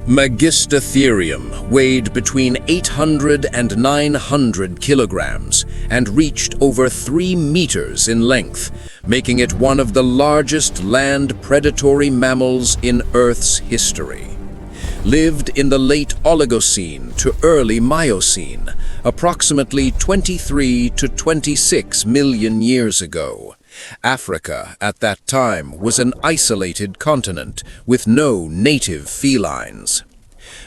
Megistotherium weighed between 800 and 900 kilograms and reached over 3 meters in length, making it one of the largest land predatory mammals in Earth's history. Lived in the late Oligocene to early Miocene, approximately 23 to 26 million years ago. Africa at that time was an isolated continent with no native felines.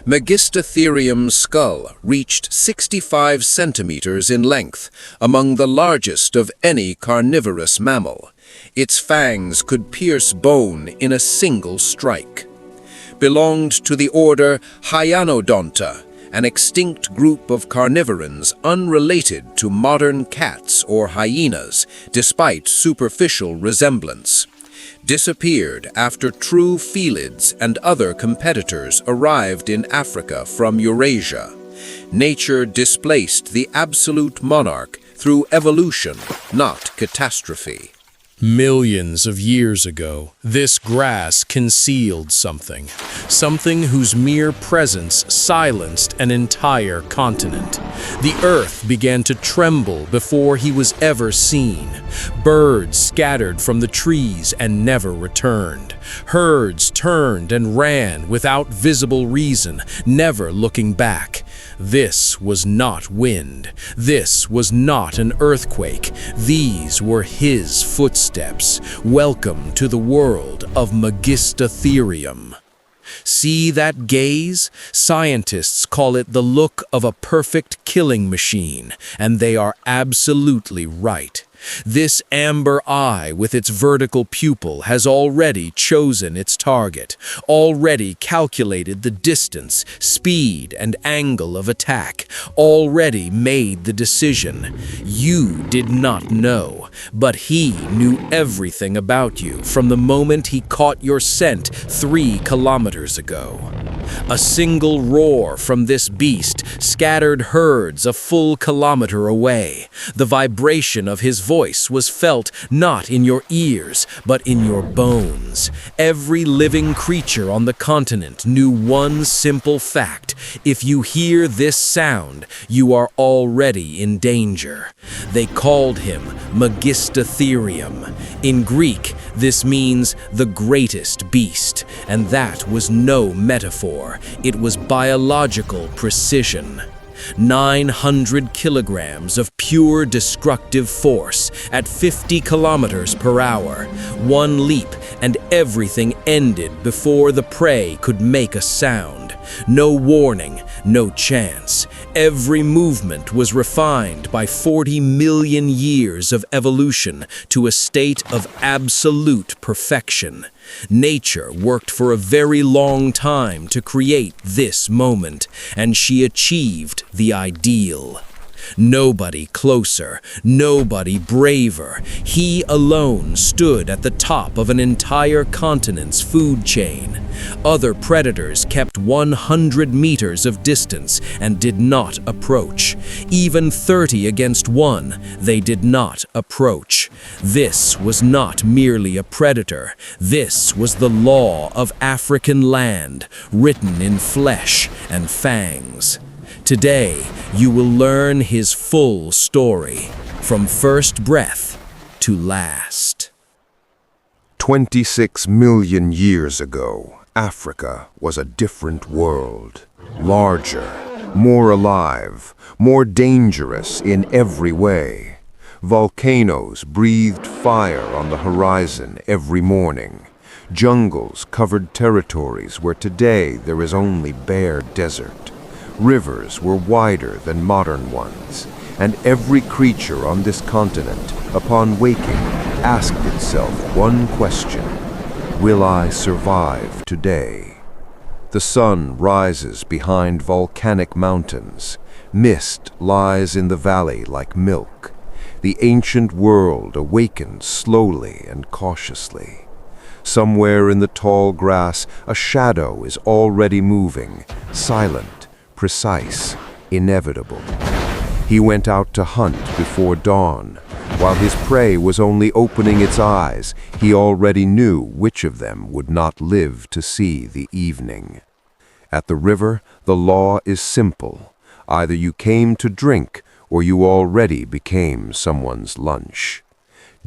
Megistotherium's skull reached 65 centimeters in length, among the largest of any carnivorous mammal. Its fangs could pierce bone in a single strike. Belonged to the order Hyenodonta, an extinct group of carnivorans unrelated to modern cats or hyenas, despite superficial resemblance. Disappeared after true felids and other competitors arrived in Africa from Eurasia. Nature displaced the absolute monarch through evolution, not catastrophe. Millions of years ago, this grass concealed something whose mere presence silenced an entire continent. The earth began to tremble before he was ever seen. Birds scattered from the trees and never returned. Herds turned and ran without visible reason, never looking back. This was not wind. This was not an earthquake. These were his footsteps. Welcome to the world of Megistotherium. See that gaze? Scientists call it the look of a perfect killing machine, and they are absolutely right. This amber eye with its vertical pupil has already chosen its target, already calculated the distance, speed, and angle of attack, already made the decision. You did not know, but he knew everything about you from the moment he caught your scent 3 kilometers ago. A single roar from this beast scattered herds a full kilometer away. The vibration of his voice was felt not in your ears, but in your bones. Every living creature on the continent knew one simple fact: if you hear this sound, you are already in danger. They called him Megistotherium. In Greek, this means the greatest beast, and that was no metaphor. It was biological precision. 900 kilograms of pure destructive force at 50 kilometers per hour. One leap and everything ended before the prey could make a sound. No warning, no chance. Every movement was refined by 40 million years of evolution to a state of absolute perfection. Nature worked for a very long time to create this moment, and she achieved the ideal. Nobody closer, nobody braver. He alone stood at the top of an entire continent's food chain. Other predators kept 100 meters of distance and did not approach. Even 30 against 1, they did not approach. This was not merely a predator. This was the law of African land, written in flesh and fangs. Today, you will learn his full story, from first breath to last. 26 million years ago, Africa was a different world. Larger, more alive, more dangerous in every way. Volcanoes breathed fire on the horizon every morning. Jungles covered territories where today there is only bare desert. Rivers were wider than modern ones, and every creature on this continent, upon waking, asked itself one question: will I survive today? The sun rises behind volcanic mountains. Mist lies in the valley like milk. The ancient world awakens slowly and cautiously. Somewhere in the tall grass, a shadow is already moving, silent, precise, inevitable. He went out to hunt before dawn. While his prey was only opening its eyes, he already knew which of them would not live to see the evening. At the river, the law is simple. Either you came to drink, or you already became someone's lunch.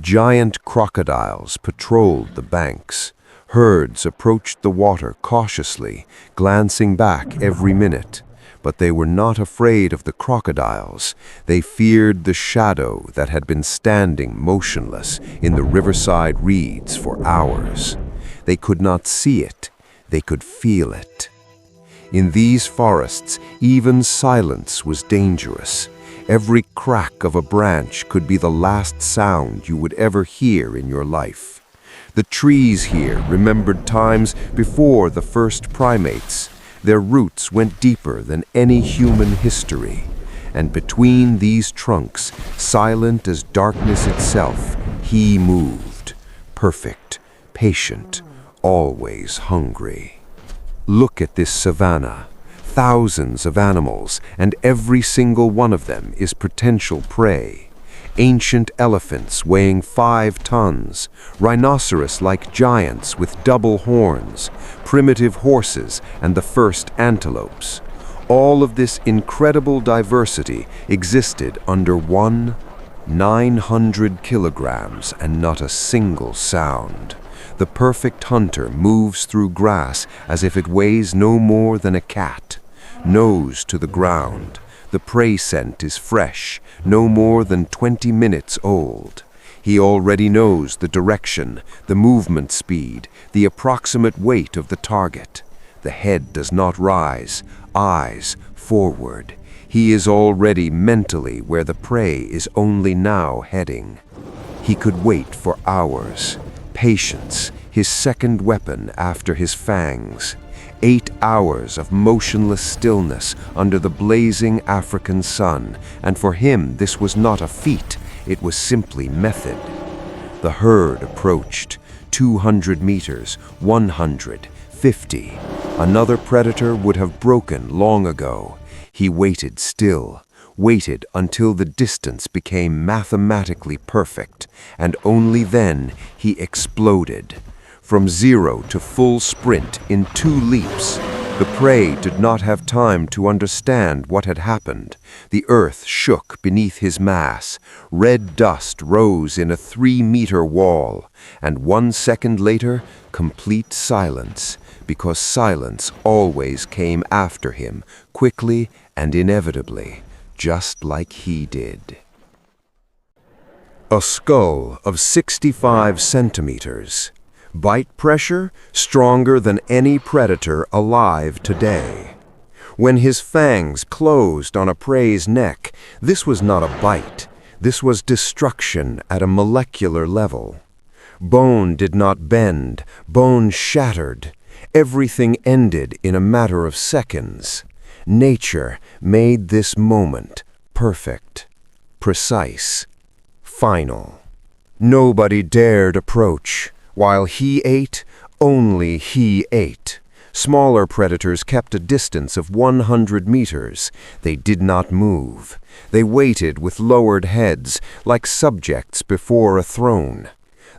Giant crocodiles patrolled the banks. Herds approached the water cautiously, glancing back every minute. But they were not afraid of the crocodiles. They feared the shadow that had been standing motionless in the riverside reeds for hours. They could not see it. They could feel it. In these forests, even silence was dangerous. Every crack of a branch could be the last sound you would ever hear in your life. The trees here remembered times before the first primates. Their roots went deeper than any human history. And between these trunks, silent as darkness itself, he moved. Perfect, patient, always hungry. Look at this savanna. Thousands of animals, and every single one of them is potential prey. Ancient elephants weighing 5 tons, rhinoceros-like giants with double horns, primitive horses, and the first antelopes. All of this incredible diversity existed under 900 kilograms and not a single sound. The perfect hunter moves through grass as if it weighs no more than a cat. Nose to the ground. The prey scent is fresh, no more than 20 minutes old. He already knows the direction, the movement speed, the approximate weight of the target. The head does not rise, eyes forward. He is already mentally where the prey is only now heading. He could wait for hours. Patience, his second weapon after his fangs. 8 hours of motionless stillness under the blazing African sun, and for him this was not a feat, it was simply method. The herd approached, 200 meters, 150. Another predator would have broken long ago. He waited still, waited until the distance became mathematically perfect, and only then he exploded. From 0 to full sprint in 2 leaps. The prey did not have time to understand what had happened. The earth shook beneath his mass. Red dust rose in a 3-meter wall. And 1 second later, complete silence, because silence always came after him, quickly and inevitably, just like he did. A skull of 65 centimeters. Bite pressure stronger than any predator alive today. When his fangs closed on a prey's neck, this was not a bite. This was destruction at a molecular level. Bone did not bend, bone shattered. Everything ended in a matter of seconds. Nature made this moment perfect, precise, final. Nobody dared approach. While he ate, only he ate. Smaller predators kept a distance of 100 meters. They did not move. They waited with lowered heads, like subjects before a throne.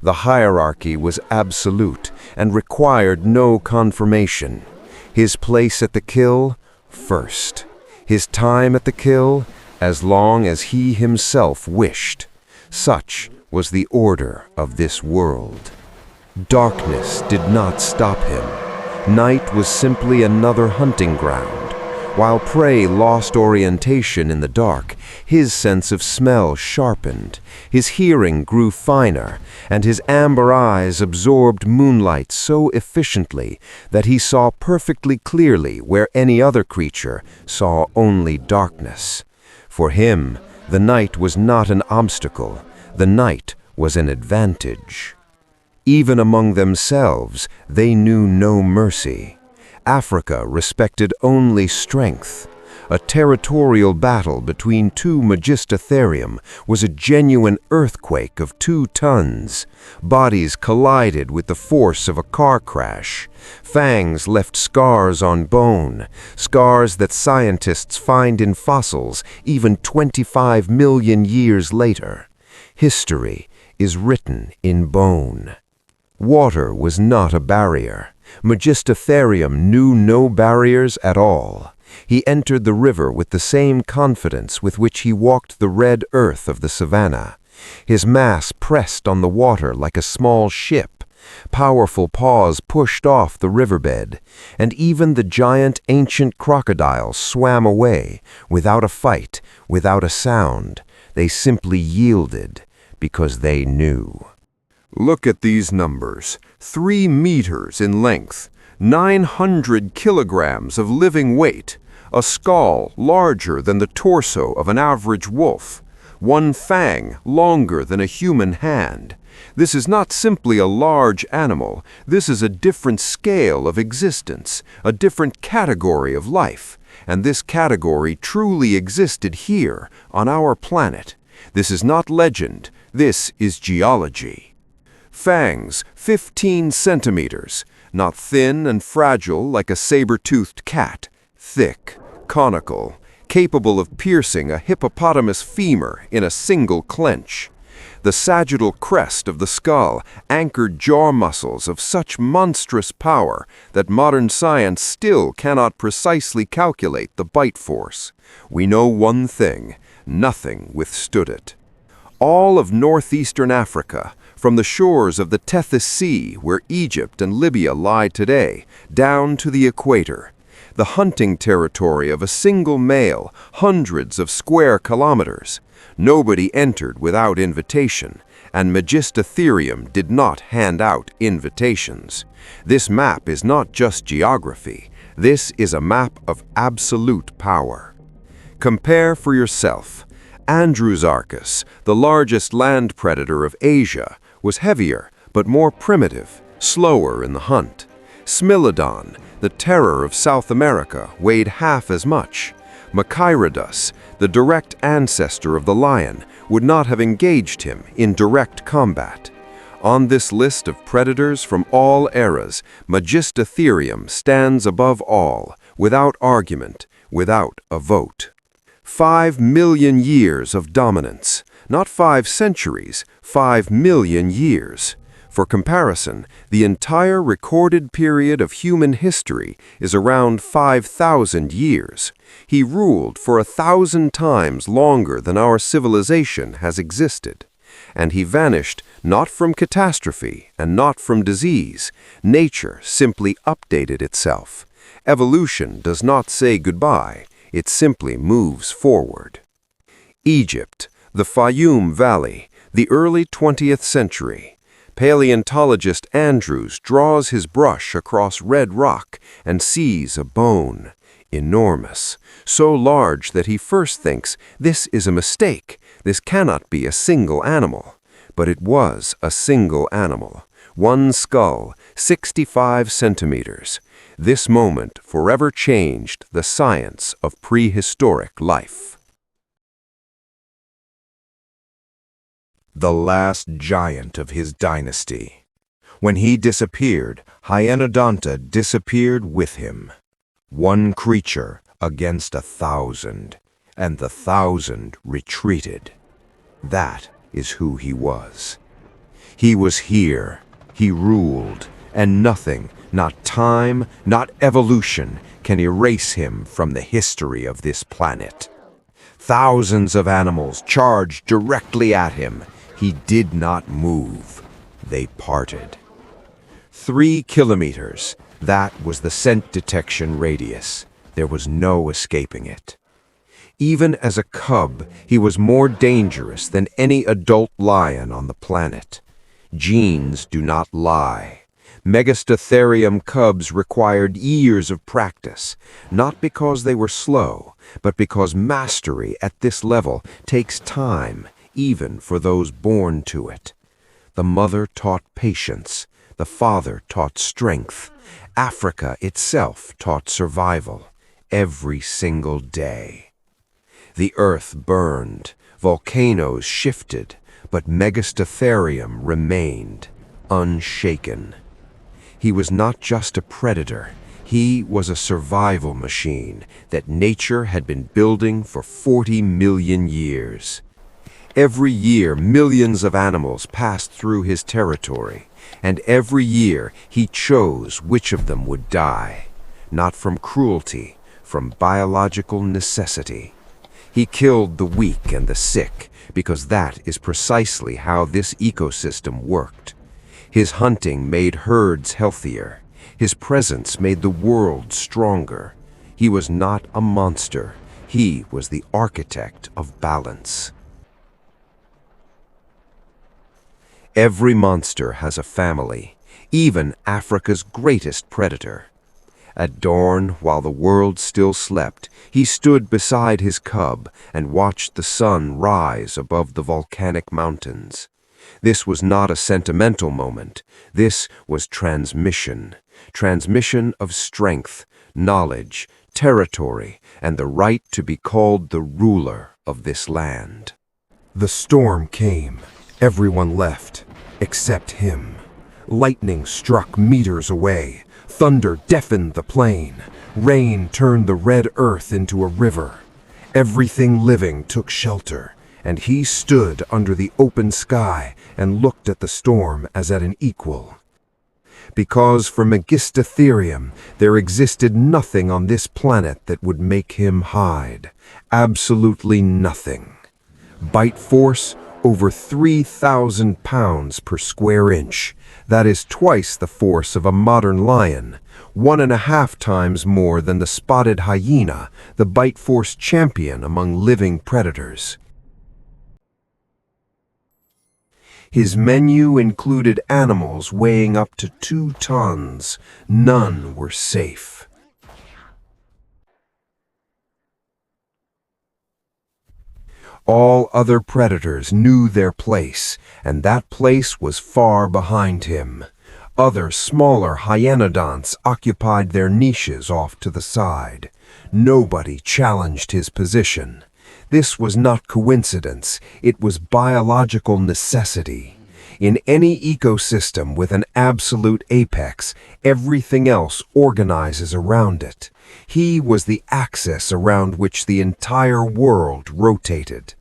The hierarchy was absolute and required no confirmation. His place at the kill, first. His time at the kill, as long as he himself wished. Such was the order of this world. Darkness did not stop him. Night was simply another hunting ground. While prey lost orientation in the dark, his sense of smell sharpened, his hearing grew finer, and his amber eyes absorbed moonlight so efficiently that he saw perfectly clearly where any other creature saw only darkness. For him, the night was not an obstacle. The night was an advantage. Even among themselves, they knew no mercy. Africa respected only strength. A territorial battle between 2 Megistotherium was a genuine earthquake of 2 tons. Bodies collided with the force of a car crash. Fangs left scars on bone, scars that scientists find in fossils even 25 million years later. History is written in bone. Water was not a barrier. Megistotherium knew no barriers at all. He entered the river with the same confidence with which he walked the red earth of the savannah. His mass pressed on the water like a small ship. Powerful paws pushed off the riverbed, and even the giant ancient crocodiles swam away, without a fight, without a sound. They simply yielded, because they knew. Look at these numbers. 3 meters in length, 900 kilograms of living weight, a skull larger than the torso of an average wolf, 1 fang longer than a human hand. This is not simply a large animal. This is a different scale of existence, a different category of life. And this category truly existed here, on our planet. This is not legend. This is geology. Fangs, 15 centimeters, not thin and fragile like a saber-toothed cat, thick, conical, capable of piercing a hippopotamus femur in a single clench. The sagittal crest of the skull anchored jaw muscles of such monstrous power that modern science still cannot precisely calculate the bite force. We know one thing: nothing withstood it. All of northeastern Africa, from the shores of the Tethys Sea, where Egypt and Libya lie today, down to the equator, the hunting territory of a single male, hundreds of square kilometers. Nobody entered without invitation, and Megistotherium did not hand out invitations. This map is not just geography. This is a map of absolute power. Compare for yourself. Andrewsarchus, the largest land predator of Asia, was heavier but more primitive, slower in the hunt. Smilodon, the terror of South America, weighed half as much. Machairodus, the direct ancestor of the lion, would not have engaged him in direct combat. On this list of predators from all eras, Megistotherium stands above all, without argument, without a vote. 5 million years of dominance, not 5 centuries, 5 million years. For comparison, the entire recorded period of human history is around 5,000 years. He ruled for 1,000 times longer than our civilization has existed. And he vanished not from catastrophe and not from disease. Nature simply updated itself. Evolution does not say goodbye. It simply moves forward. Egypt, the Fayum Valley, the early 20th century. Paleontologist Andrews draws his brush across red rock and sees a bone, enormous, so large that he first thinks, this is a mistake, this cannot be a single animal. But it was a single animal, one skull, 65 centimeters. This moment forever changed the science of prehistoric life. The last giant of his dynasty. When he disappeared, Hyaenodontid disappeared with him. One creature against 1,000, and the 1,000 retreated. That is who he was. He was here, he ruled, and nothing, not time, not evolution, can erase him from the history of this planet. Thousands of animals charged directly at him. He did not move. They parted. 3 kilometers. That was the scent detection radius. There was no escaping it. Even as a cub, he was more dangerous than any adult lion on the planet. Genes do not lie. Megistotherium cubs required years of practice, not because they were slow, but because mastery at this level takes time, even for those born to it. The mother taught patience, the father taught strength. Africa itself taught survival, every single day. The earth burned, volcanoes shifted, but Megistotherium remained, unshaken. He was not just a predator, he was a survival machine that nature had been building for 40 million years. Every year, millions of animals passed through his territory. and every year he chose which of them would die, not from cruelty, from biological necessity. He killed the weak and the sick, because that is precisely how this ecosystem worked. His hunting made herds healthier. His presence made the world stronger. He was not a monster. He was the architect of balance. Every monster has a family, even Africa's greatest predator. At dawn, while the world still slept, he stood beside his cub and watched the sun rise above the volcanic mountains. This was not a sentimental moment. This was transmission. Transmission of strength, knowledge, territory, and the right to be called the ruler of this land. The storm came. Everyone left, except him. Lightning struck meters away. Thunder deafened the plain. Rain turned the red earth into a river. Everything living took shelter, and he stood under the open sky and looked at the storm as at an equal. Because for Megistotherium, there existed nothing on this planet that would make him hide. Absolutely nothing. Bite force, over 3,000 pounds per square inch. That is twice the force of a modern lion, 1.5 times more than the spotted hyena, the bite force champion among living predators. His menu included animals weighing up to 2 tons. None were safe. All other predators knew their place, and that place was far behind him. Other smaller hyaenodonts occupied their niches off to the side. Nobody challenged his position. This was not coincidence, it was biological necessity. In any ecosystem with an absolute apex, everything else organizes around it. He was the axis around which the entire world rotated.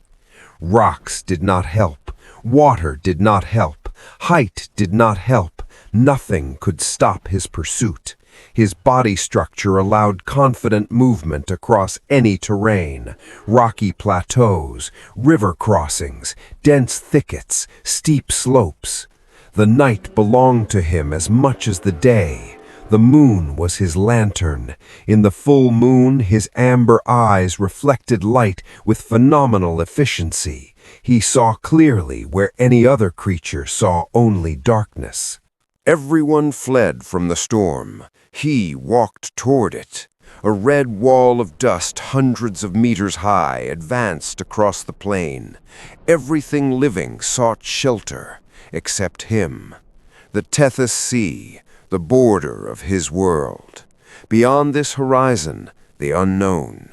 Rocks did not help. Water did not help. Height did not help. Nothing could stop his pursuit. His body structure allowed confident movement across any terrain, rocky plateaus, river crossings, dense thickets, steep slopes. The night belonged to him as much as the day. The moon was his lantern. In the full moon, his amber eyes reflected light with phenomenal efficiency. He saw clearly where any other creature saw only darkness. Everyone fled from the storm. He walked toward it. A red wall of dust hundreds of meters high advanced across the plain. Everything living sought shelter, except him. The Tethys Sea, the border of his world. Beyond this horizon, the unknown.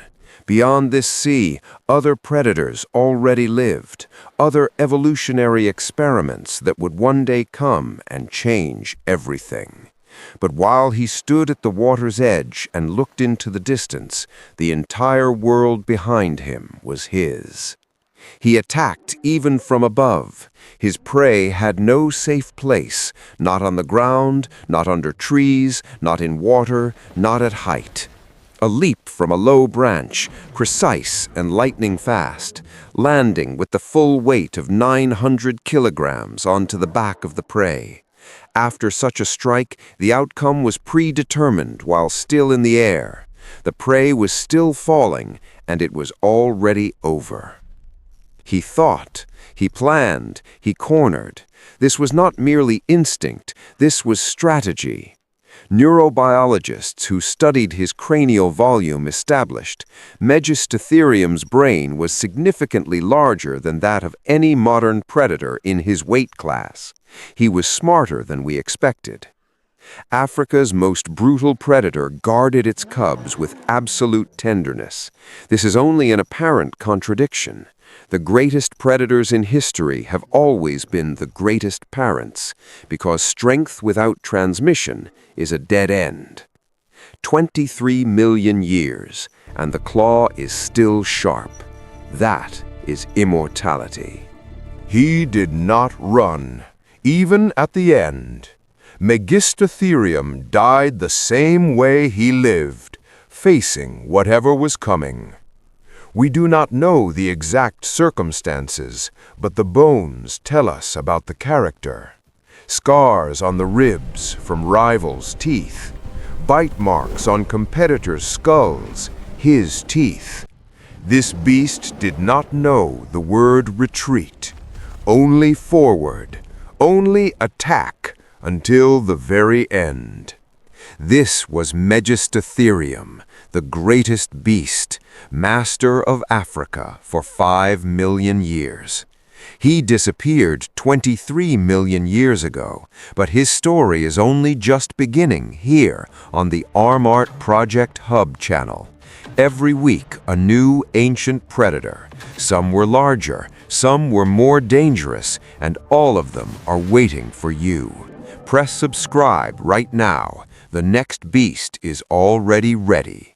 Beyond this sea, other predators already lived, other evolutionary experiments that would one day come and change everything. But while he stood at the water's edge and looked into the distance, the entire world behind him was his. He attacked even from above. His prey had no safe place, not on the ground, not under trees, not in water, not at height. A leap from a low branch, precise and lightning fast, landing with the full weight of 900 kilograms onto the back of the prey. After such a strike, the outcome was predetermined while still in the air. The prey was still falling, and it was already over. He thought, he planned, he cornered. This was not merely instinct, this was strategy. Neurobiologists who studied his cranial volume established Megistotherium's brain was significantly larger than that of any modern predator in his weight class. He was smarter than we expected. Africa's most brutal predator guarded its cubs with absolute tenderness. This is only an apparent contradiction. The greatest predators in history have always been the greatest parents, because strength without transmission is a dead end. 23 million years, and the claw is still sharp. That is immortality. He did not run. even at the end. Megistotherium died the same way he lived, facing whatever was coming. We do not know the exact circumstances, but the bones tell us about the character. Scars on the ribs from rivals' teeth, bite marks on competitors' skulls, his teeth. This beast did not know the word retreat, only forward, only attack until the very end. This was Megistotherium, the greatest beast, master of Africa for 5 million years. He disappeared 23 million years ago, but his story is only just beginning here on the ArmartProject Hub channel. Every week, a new ancient predator. Some were larger, some were more dangerous, and all of them are waiting for you. Press subscribe right now. The next beast is already ready.